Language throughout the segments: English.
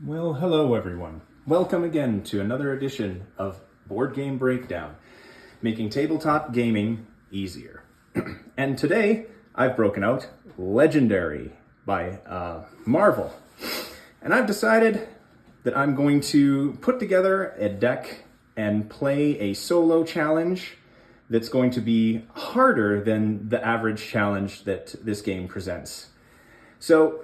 Well, hello everyone. Welcome again to another edition of Board Game Breakdown, making tabletop gaming easier. And today, I've broken out Legendary by Marvel. And I've decided that I'm going to put together a deck and play a solo challenge that's going to be harder than the average challenge that this game presents. So,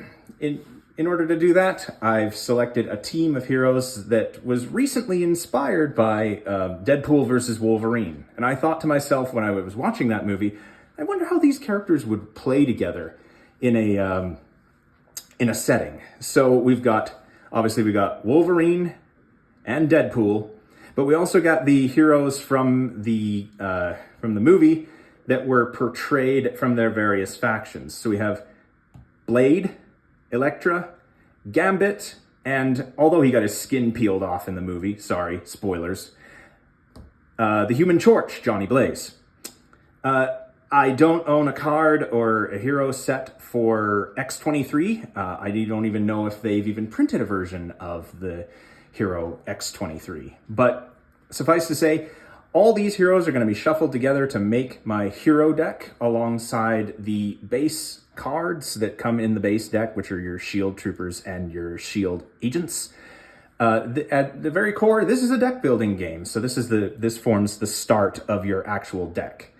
in order to do that, I've selected a team of heroes that was recently inspired by Deadpool versus Wolverine. And I thought to myself when I was watching that movie, I wonder how these characters would play together in a setting. So we've got Wolverine and Deadpool, but we also got the heroes from the movie that were portrayed from their various factions. So we have Blade, Elektra, Gambit, and although he got his skin peeled off in the movie, sorry, spoilers, the Human Torch, Johnny Blaze. I don't own a card or a hero set for X-23. I don't even know if they've even printed a version of the hero X-23. But suffice to say, all these heroes are going to be shuffled together to make my hero deck alongside the base cards that come in the base deck, which are your S.H.I.E.L.D. troopers and your S.H.I.E.L.D. agents. At the very core, this is a deck building game. So this forms the start of your actual deck.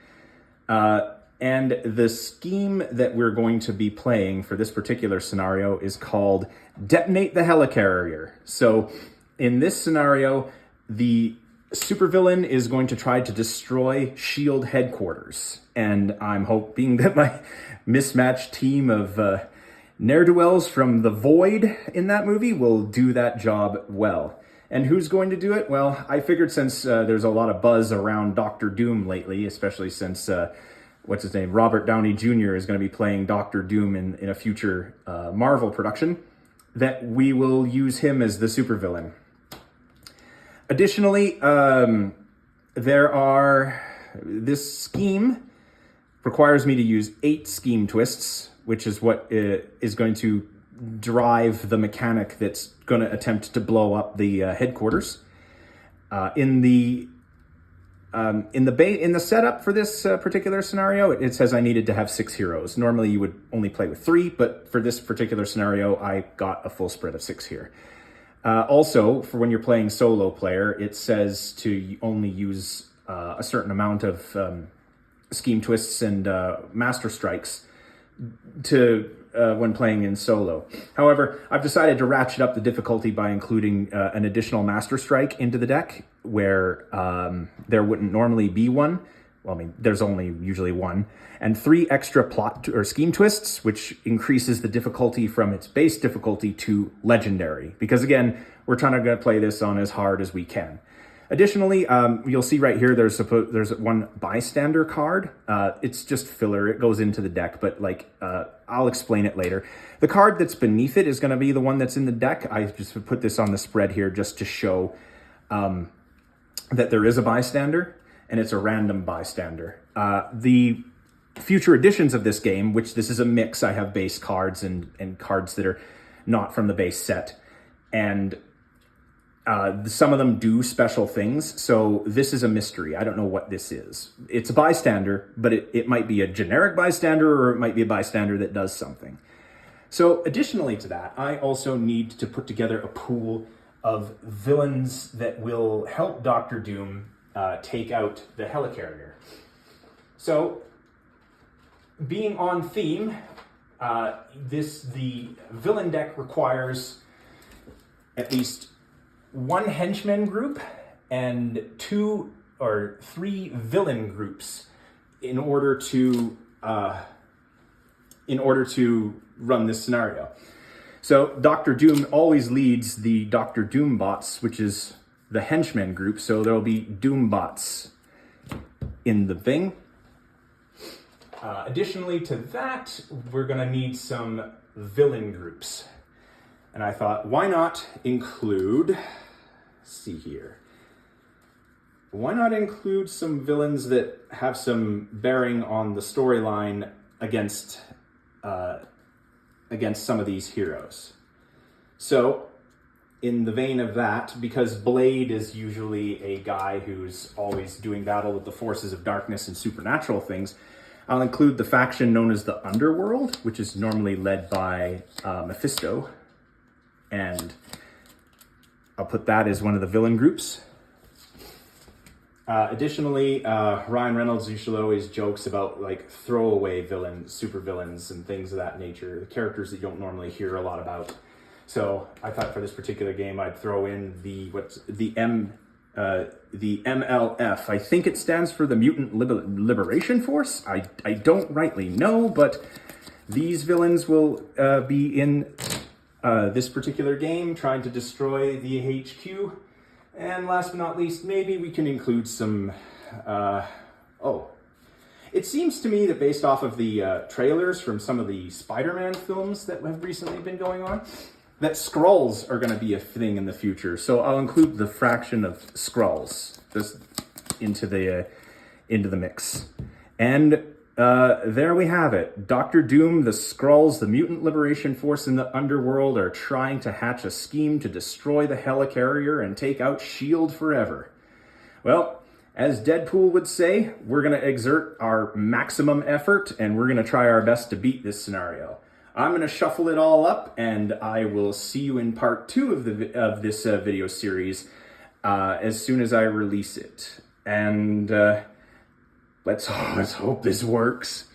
And the scheme that we're going to be playing for this particular scenario is called Detonate the Helicarrier. So in this scenario, the supervillain is going to try to destroy S.H.I.E.L.D. headquarters. And I'm hoping that my mismatched team of ne'er-do-wells from the Void in that movie will do that job well. And who's going to do it? Well, I figured since there's a lot of buzz around Dr.Doom lately, especially since, Robert Downey Jr. is going to be playing Dr.Doom in a future Marvel production, that we will use him as the supervillain. Additionally, this scheme requires me to use 8 scheme twists, which is what is going to drive the mechanic that's going to attempt to blow up the headquarters. In the setup for this particular scenario, it says I needed to have 6 heroes. Normally you would only play with 3, but for this particular scenario, I got a full spread of 6 here. Also, for when you're playing solo player, it says to only use a certain amount of scheme twists and master strikes when playing in solo. However, I've decided to ratchet up the difficulty by including an additional master strike into the deck where there wouldn't normally be one. Well, I mean, there's only usually one, and 3 extra plot or scheme twists, which increases the difficulty from its base difficulty to legendary. Because again, we're trying to play this on as hard as we can. Additionally, you'll see right here, there's one bystander card. It's just filler. It goes into the deck, but I'll explain it later. The card that's beneath it is going to be the one that's in the deck. I just put this on the spread here just to show that there is a bystander, and it's a random bystander. The future editions of this game, which this is a mix, I have base cards and cards that are not from the base set, and some of them do special things, so this is a mystery. I don't know what this is. It's a bystander, but it might be a generic bystander, or it might be a bystander that does something. So additionally to that, I also need to put together a pool of villains that will help Dr. Doom take out the helicarrier. So, being on theme, the villain deck requires at least 1 henchman group and 2 or 3 villain groups in order to run this scenario. So Dr. Doom always leads the Dr. Doom bots, which is the henchmen group, so there'll be Doom bots in the thing. Additionally to that, we're gonna need some villain groups. And I thought, why not include, why not include some villains that have some bearing on the storyline against some of these heroes? So in the vein of that, because Blade is usually a guy who's always doing battle with the forces of darkness and supernatural things, I'll include the faction known as the Underworld, which is normally led by Mephisto, and I'll put that as one of the villain groups. Additionally, Ryan Reynolds usually always jokes about like throwaway villains, super villains, and things of that nature, the characters that you don't normally hear a lot about. So I thought for this particular game, I'd throw in the MLF. I think it stands for the Mutant Liberation Force. I don't rightly know, but these villains will be in this particular game, trying to destroy the HQ. And last but not least, maybe we can include some... It seems to me that based off of the trailers from some of the Spider-Man films that have recently been going on, that Skrulls are going to be a thing in the future. So I'll include the fraction of Skrulls just into the mix. And there we have it. Dr.Doom, the Skrulls, the Mutant Liberation Force, and the Underworld are trying to hatch a scheme to destroy the helicarrier and take out S.H.I.E.L.D. forever. Well, as Deadpool would say, we're going to exert our maximum effort, and we're going to try our best to beat this scenario. I'm going to shuffle it all up, and I will see you in part 2 of this video series as soon as I release it. And let's hope this works.